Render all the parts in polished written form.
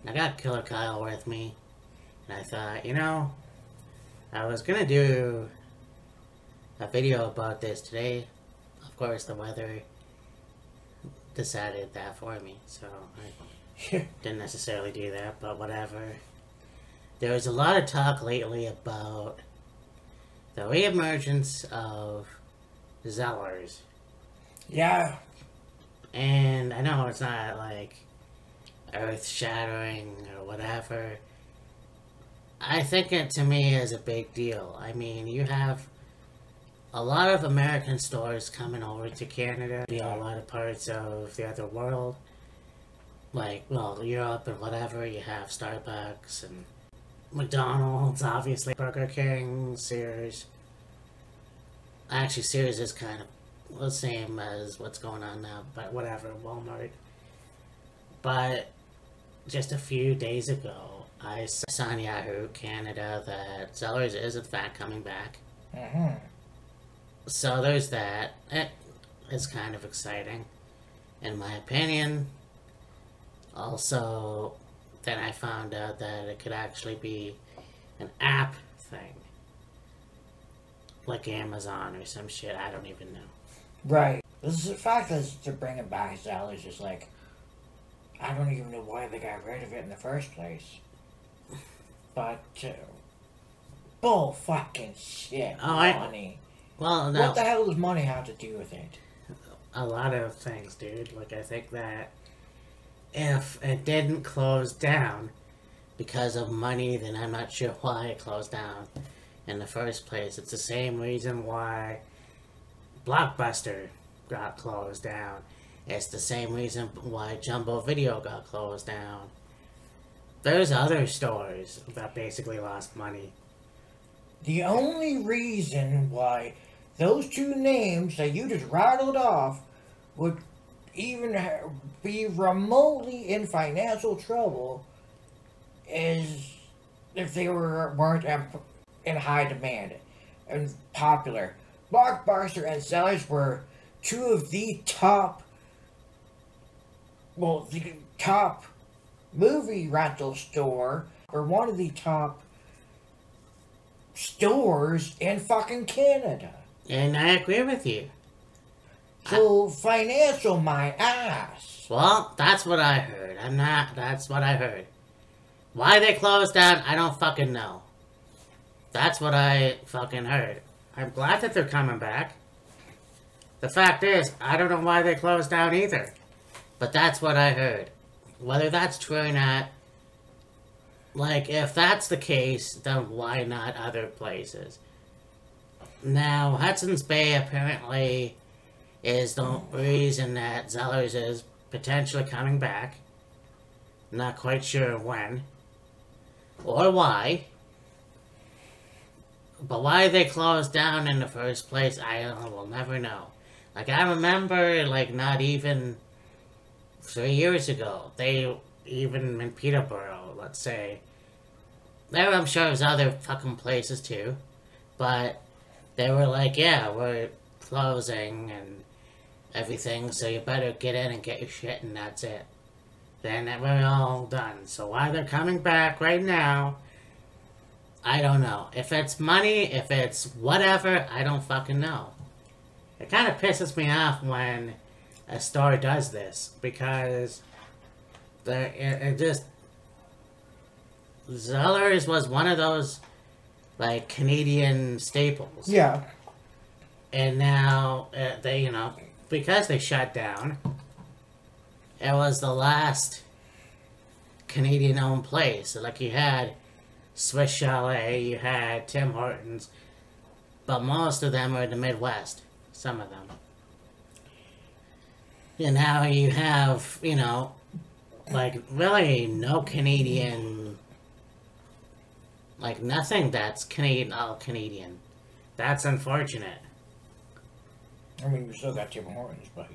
I got Killer Kyle with me, and I thought, I was gonna do a video about this today. Of course, the weather decided that for me, so I didn't necessarily do that, but whatever. There was a lot of talk lately about the reemergence of Zellers. Yeah. And I know it's not like earth-shattering or whatever. I think it, to me, is a big deal. I mean, you have a lot of American stores coming over to Canada, a lot of parts of the other world, like, well, Europe and whatever. You have Starbucks and McDonald's, obviously, Burger King, Sears. Actually, Sears is kind of the same as what's going on now, but whatever, Walmart. But just a few days ago, I saw on Yahoo Canada that Zellers is in fact coming back. So there's that. It is kind of exciting, in my opinion. Also, then I found out that it could actually be an app thing. Like Amazon or some shit, I don't even know. Right. This is the fact that they're bringing back Zellers is like, I don't even know why they got rid of it in the first place. But, bull fucking shit, money. Well, no. What the hell does money have to do with it? A lot of things, dude. Like, I think that if it didn't close down because of money, then I'm not sure why it closed down in the first place. It's the same reason why Blockbuster got closed down. It's the same reason why Jumbo Video got closed down. There's other stores that basically lost money. The only reason why those two names that you just rattled off would even be remotely in financial trouble is if they weren't in high demand and popular. Blockbuster and Zellers were two of the top, the top movie rental store, or one of the top stores in fucking Canada. And I agree with you. So, financial my ass. Well, that's what I heard. That's what I heard. Why they closed down, I don't fucking know. That's what I fucking heard. I'm glad that they're coming back. The fact is, I don't know why they closed down either. But that's what I heard. Whether that's true or not, like, if that's the case, then why not other places? Now, Hudson's Bay apparently is the reason that Zellers is potentially coming back. Not quite sure when. Or why. But why they closed down in the first place, we'll never know. Like, I remember, like, not even 3 years ago, they, even in Peterborough, let's say, there I'm sure there's other fucking places too, but they were like, yeah, we're closing and everything, so you better get in and get your shit, and that's it. Then we're all done. So why they're coming back right now, I don't know. If it's money, if it's whatever, I don't fucking know. It kind of pisses me off when a store does this, because it just... Zellers was one of those, like, Canadian staples. Yeah. And now, they, because they shut down, it was the last Canadian-owned place. So, like, you had Swiss Chalet, you had Tim Hortons, but most of them are in the Midwest. Some of them. And now you have, like, really no Canadian, like, nothing that's all Canadian. That's unfortunate. I mean, we still got Tim Hortons, but,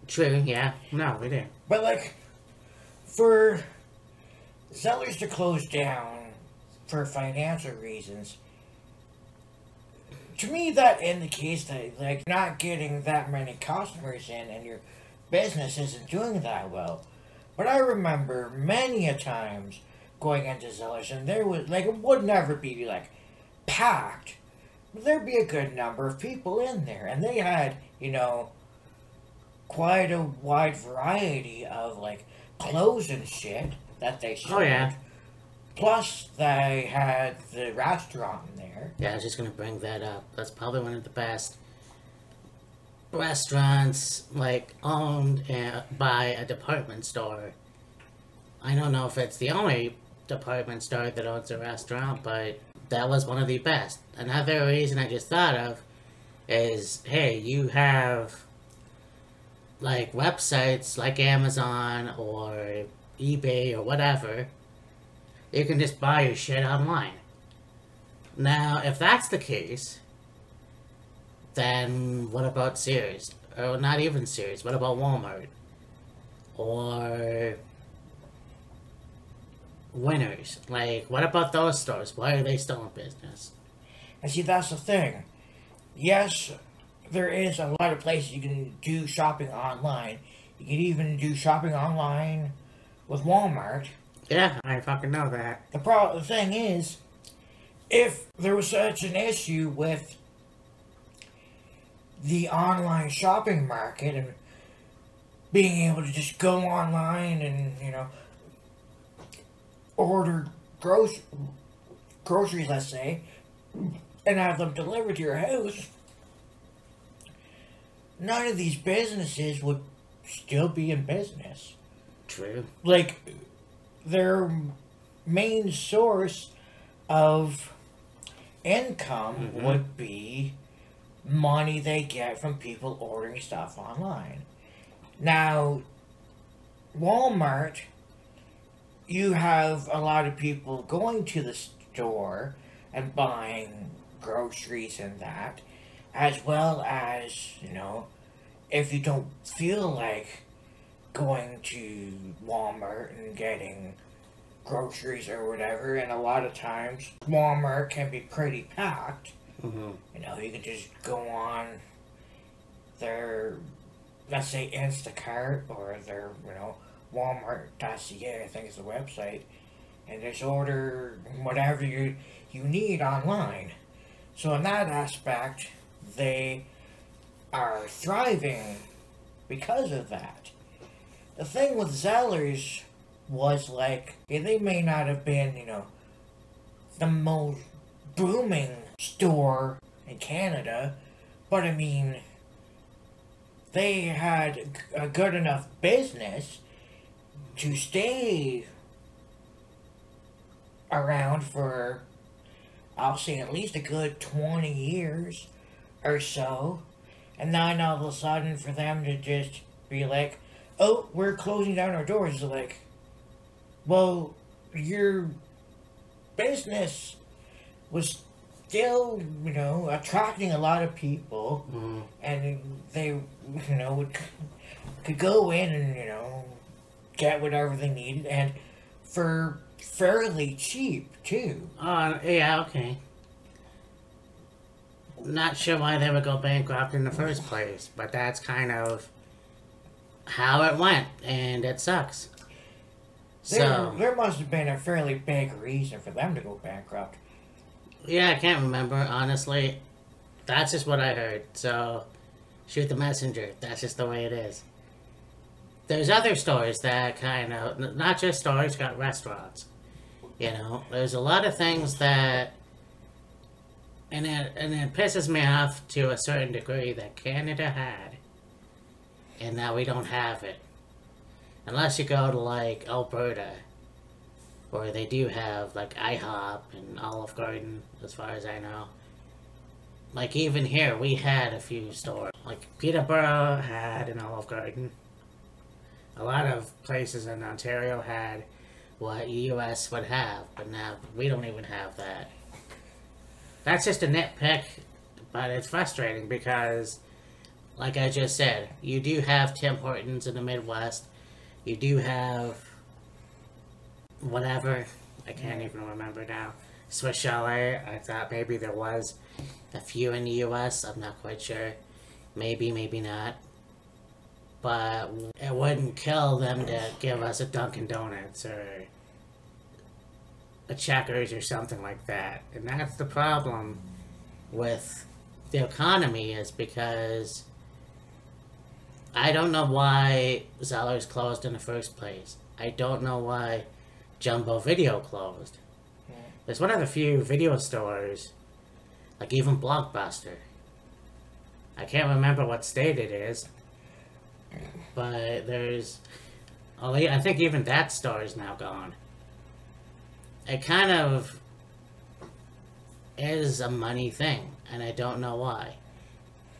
True, yeah. No, we do. But, like, for Zellers to close down for financial reasons, to me that indicates that, like, not getting that many customers in and your business isn't doing that well. But I remember many a times going into Zellers, and there was like it would never be like packed. But there'd be a good number of people in there, and they had, quite a wide variety of like clothes and shit that they sold. Oh yeah. Plus, they had the restaurant in there. Yeah, I was just gonna bring that up. That's probably one of the best restaurants, like, owned by a department store. I don't know if it's the only department store that owns a restaurant, but that was one of the best. Another reason I just thought of is, hey, you have, like, websites like Amazon or eBay or whatever. You can just buy your shit online. Now, if that's the case, then what about Sears? Or not even Sears, what about Walmart? Or Winners? Like, what about those stores? Why are they still in business? And see, that's the thing. Yes, there is a lot of places you can do shopping online. You can even do shopping online with Walmart. Yeah, I fucking know that. The thing is, if there was such an issue with the online shopping market and being able to just go online and, order groceries, let's say, and have them delivered to your house, none of these businesses would still be in business. True. Like, their main source of income would be money they get from people ordering stuff online. Now, Walmart, you have a lot of people going to the store and buying groceries and that, as well as, if you don't feel like going to Walmart and getting groceries or whatever, and a lot of times Walmart can be pretty packed. Mm-hmm. You can just go on their, let's say, Instacart or their, Walmart.ca, I think is the website, and just order whatever you need online. So in that aspect, they are thriving because of that. The thing with Zellers was like, they may not have been, the most booming store in Canada, but I mean, they had a good enough business to stay around for, I'll say, at least a good 20 years or so. And then all of a sudden for them to just be like, oh, we're closing down our doors. It's like, well, your business was still, attracting a lot of people, and they, could go in and, get whatever they needed, and for fairly cheap, too. Yeah, okay. Not sure why they would go bankrupt in the first place, but that's kind of how it went, and it sucks. There must have been a fairly big reason for them to go bankrupt. Yeah, I can't remember, honestly. That's just what I heard, so shoot the messenger. That's just the way it is. There's other stores that kind of, not just stores, got restaurants. There's a lot of things that, and it pisses me off to a certain degree that Canada had, and now we don't have it. Unless you go to, like, Alberta, where they do have, like, IHOP and Olive Garden, as far as I know. Like, even here, we had a few stores. Like, Peterborough had an Olive Garden. A lot of places in Ontario had what US would have, but now we don't even have that. That's just a nitpick, but it's frustrating because, like I just said, you do have Tim Hortons in the Midwest. You do have whatever, I can't even remember now. Swiss Chalet, I thought maybe there was a few in the US, I'm not quite sure. Maybe, maybe not. but it wouldn't kill them to give us a Dunkin' Donuts or a Checkers or something like that. And that's the problem with the economy, is because I don't know why Zeller's closed in the first place. I don't know why Jumbo Video closed. It's one of the few video stores, like even Blockbuster. I can't remember what state it is, but there's, I think even that store is now gone. It kind of is a money thing, and I don't know why.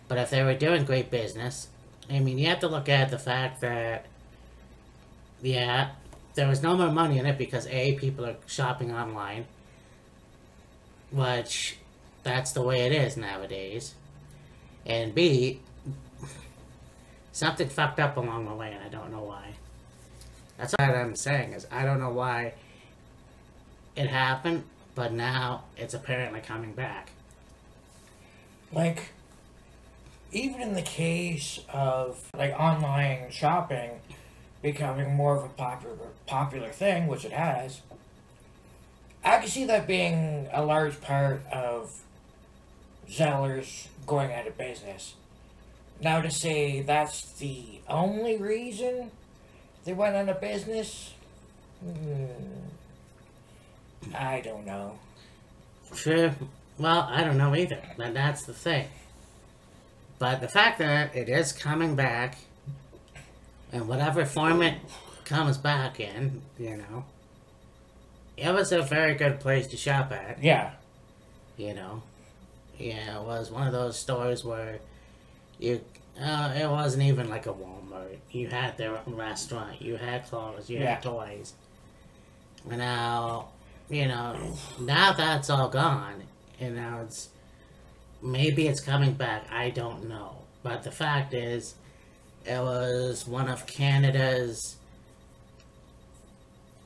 But if they were doing great business, I mean, you have to look at the fact that, yeah, there was no more money in it because A, people are shopping online, which that's the way it is nowadays, and B, something fucked up along the way and I don't know why. That's what I'm saying, is I don't know why it happened, but now it's apparently coming back. Like, even in the case of like online shopping becoming more of a popular thing, which it has, I can see that being a large part of Zellers going out of business. Now, to say that's the only reason they went out of business, I don't know. Sure. Well, I don't know either, but that's the thing. But the fact that it is coming back, and whatever form it comes back in, you know, it was a very good place to shop at. Yeah. You know, yeah, it was one of those stores where you, it wasn't even like a Walmart. You had their restaurant, you had clothes, you had toys. And now, you know, now that's all gone, and now maybe it's coming back, I don't know. But the fact is, it was one of Canada's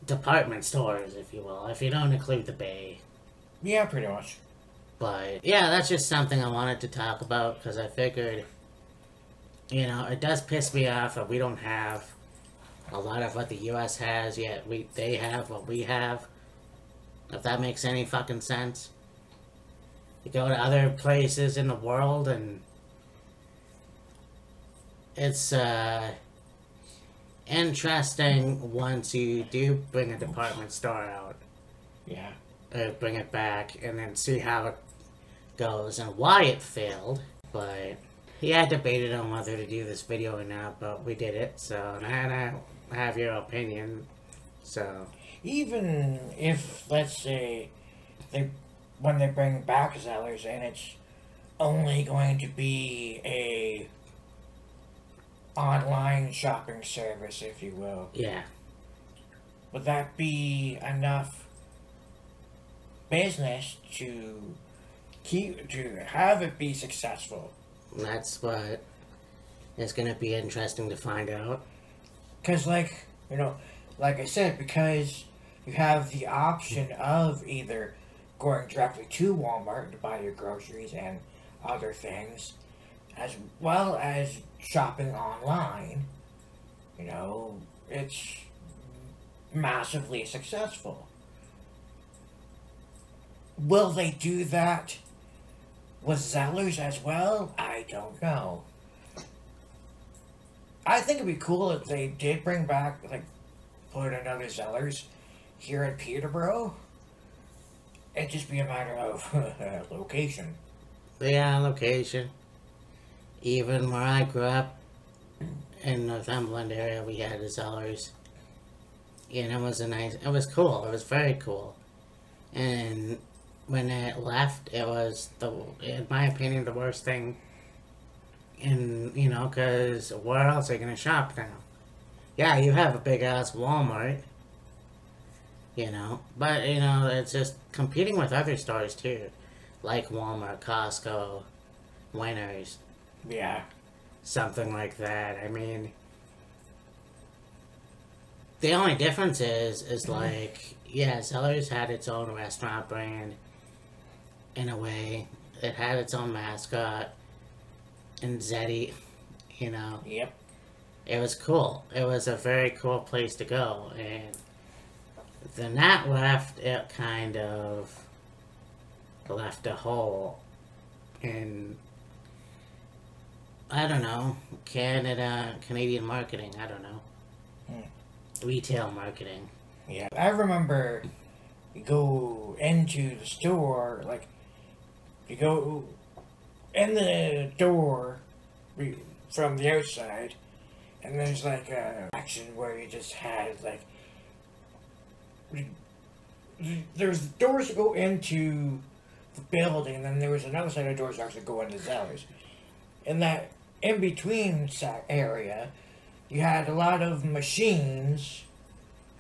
department stores, if you will, if you don't include the Bay. Yeah, pretty much. But, yeah, that's just something I wanted to talk about, because I figured, you know, it does piss me off that we don't have a lot of what the U.S. has, yet they have what we have. If that makes any fucking sense. You go to other places in the world and it's interesting once you do bring a department store out. Yeah. Bring it back and then see how it goes and why it failed. But yeah, I debated on whether to do this video or not, but we did it. So, and I have your opinion. So, even if, let's say, when they bring back Zellers and it's only going to be a online shopping service, if you will. Yeah. Would that be enough business to have it be successful? That's what is going to be interesting to find out. Because, like, you know, like I said, because you have the option of either going directly to Walmart to buy your groceries and other things, as well as shopping online. You know, it's massively successful. Will they do that with Zellers as well? I don't know. I think it'd be cool if they did bring back, like, put another Zellers here in Peterborough. It'd just be a matter of location. Yeah, location. Even where I grew up, in Northumberland area, we had a Zellers. And it was cool. It was very cool. And when it left, it was, in my opinion, the worst thing. And, you know, because where else are you going to shop now? Yeah, you have a big-ass Walmart. You know, but, you know, it's just competing with other stores, too. Like Walmart, Costco, Winners. Yeah. Something like that. I mean, the only difference is like, yeah, Zellers had its own restaurant brand, in a way. It had its own mascot, and Zeddy, you know. Yep. it was cool. It was a very cool place to go, and then that left, it kind of left a hole in, I don't know, Canadian marketing, I don't know. Retail marketing. Yeah, I remember you go into the store, like, you go in the door from the outside, and there's like a action where you just had like there's doors that go into the building, and then there was another set of doors that actually go into Zellers. In that in between area, you had a lot of machines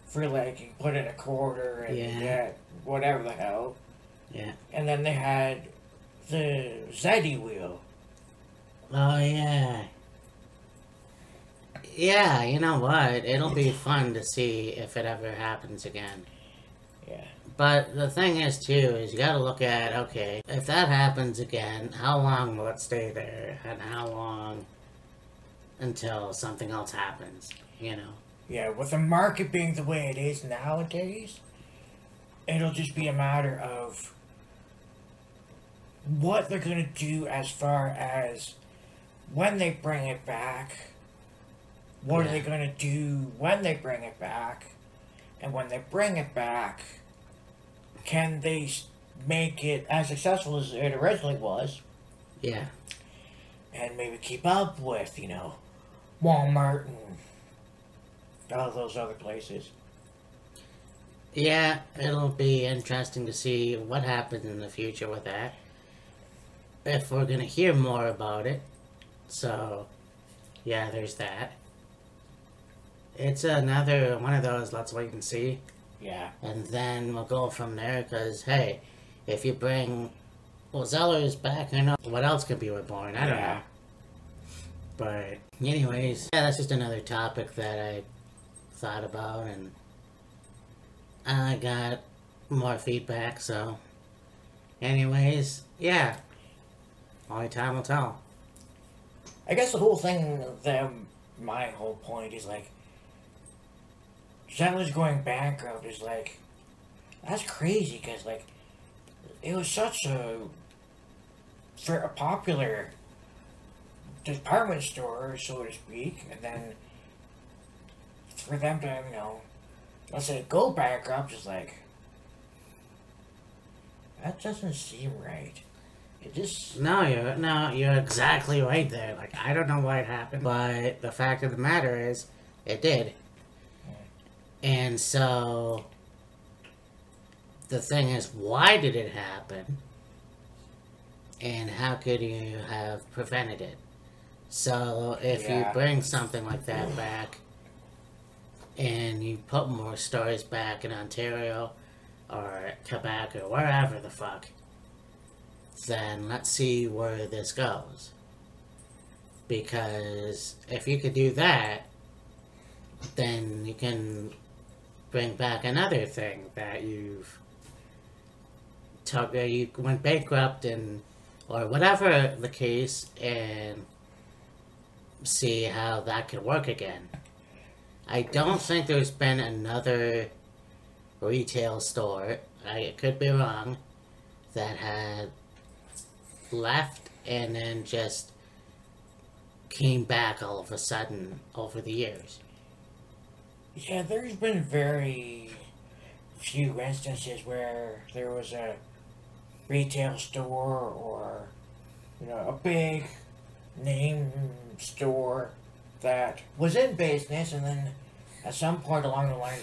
for like you put in a quarter and you get whatever the hell. Yeah. And then they had the Zeddy wheel. Oh, yeah. Yeah, you know what? It'll be fun to see if it ever happens again. Yeah. But the thing is, too, is you gotta look at, okay, if that happens again, how long will it stay there? And how long until something else happens, you know? Yeah, with the market being the way it is nowadays, it'll just be a matter of what they're gonna do as far as when they bring it back. What are they gonna do when they bring it back? And when they bring it back, can they make it as successful as it originally was? Yeah. And maybe keep up with, you know, Walmart and all those other places. Yeah, it'll be interesting to see what happens in the future with that. If we're gonna hear more about it. So, yeah, there's that. It's another one of those, let's wait and see. Yeah. And then we'll go from there, because, hey, if you bring, well, Zellers back, I know what else could be reborn, I don't know. But, anyways, yeah, that's just another topic that I thought about, and I got more feedback, so, anyways, yeah, only time will tell. I guess the whole thing, my whole point is like, Zellers going bankrupt is like, that's crazy, because like, it was such for a popular department store, so to speak, and then for them to, you know, let's say go bankrupt is like, that doesn't seem right. It just... No, you're exactly right there. Like, I don't know why it happened, but the fact of the matter is, it did. And so, the thing is, why did it happen? And how could you have prevented it? So, if you bring something like that back, and you put more stores back in Ontario, or Quebec, or wherever the fuck, then let's see where this goes. Because if you could do that, then you can bring back another thing that you've you went bankrupt, and or whatever the case, and see how that could work again. I don't think there's been another retail store, I could be wrong, that had left and then just came back all of a sudden over the years. Yeah, there's been very few instances where there was a retail store or, you know, a big name store that was in business and then at some point along the line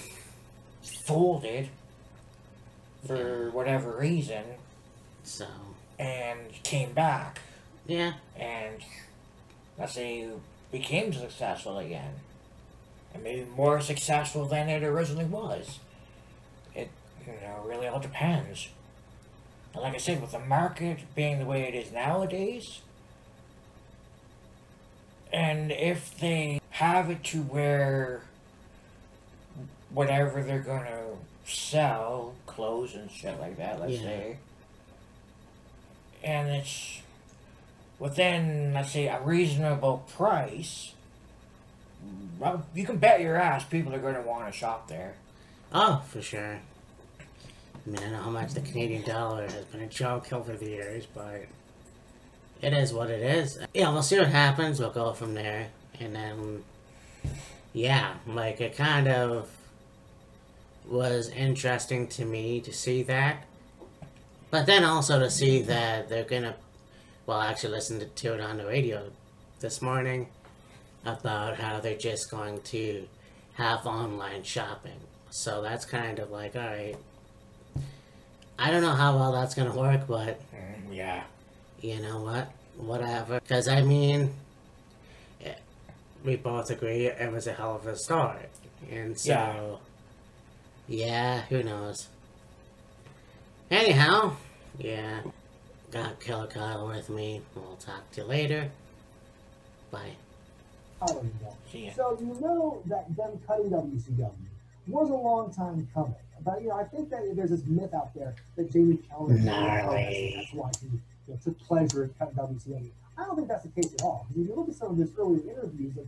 folded for whatever reason. So. And came back. Yeah. And let's say became successful again. And maybe more successful than it originally was. It, you know, really all depends. And like I said, with the market being the way it is nowadays, and if they have it to where whatever they're gonna sell, clothes and shit like that, let's say, and it's within, let's say, a reasonable price, well, you can bet your ass people are going to want to shop there. Oh, for sure. I mean, I know how much the Canadian dollar has been a joke over the years, but it is what it is. Yeah, we'll see what happens. We'll go from there. And then, yeah, like, it kind of was interesting to me to see that. But then also to see that they're gonna, well, I actually listened to it on the radio this morning about how they're just going to have online shopping. So that's kind of like, alright. I don't know how well that's gonna work, but Yeah. you know what? Whatever. Because, I mean, we both agree it was a hell of a start. And so, yeah, who knows? Anyhow, yeah, got Killer Kyle with me. We'll talk to you later. Bye. See ya. So you know that them cutting WCW was a long time coming. But I think that there's this myth out there that Jamie Keller Gnarly. that's why he took pleasure in cutting WCW. I don't think that's the case at all. Because if you look at some of his earlier interviews, like